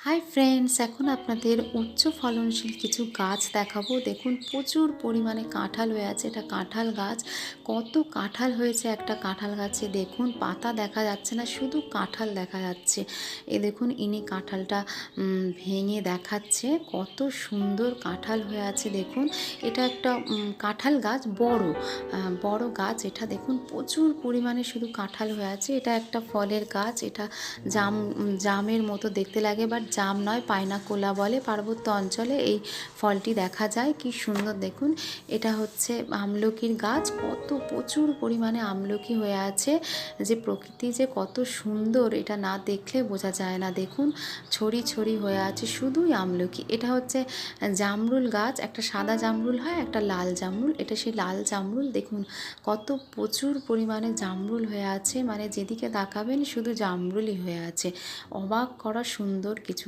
Hi friends, এখন আপনাদের উচ্চ ফলনশীল কিছু গাছ দেখাবো। দেখুন প্রচুর পরিমাণে কাঁঠাল হয়ে আছে। এটা কাঁঠাল গাছ। কত কাঁঠাল হয়েছে একটা কাঁঠাল গাছে, দেখুন পাতা দেখা যাচ্ছে না, শুধু কাঁঠাল দেখা যাচ্ছে। দেখুন ইনি কাঁঠালটা ভেঙে দেখাচ্ছে, কত সুন্দর কাঁঠাল হয়ে আছে। দেখুন এটা একটা কাঁঠাল গাছ, বড় বড় গাছ। এটা দেখুন প্রচুর পরিমাণে শুধু কাঁঠাল হয়ে আছে। এটা একটা ফলের গাছ। এটা জামের মতো দেখতে লাগে, বাট জাম নয়, পাইনাকোলা বলে। পার্বত্য অঞ্চলে এই ফলটি দেখা যায়। কি সুন্দর দেখুন। এটা হচ্ছে আমলকির গাছ। কত প্রচুর পরিমাণে আমলকি হয়ে আছে। যে প্রকৃতি যে কত সুন্দর, এটা না দেখলে বোঝা যায় না। দেখুন ছড়ি ছড়ি হয়ে আছে শুধুই আমলকি। এটা হচ্ছে জামরুল গাছ। একটা সাদা জামরুল হয়, একটা লাল জামরুল। এটা সেই লাল জামরুল। দেখুন কত প্রচুর পরিমাণে জামরুল হয়ে আছে, মানে যেদিকে তাকাবেন শুধু জামরুলই হয়ে আছে। অবাক করা সুন্দর কিছু।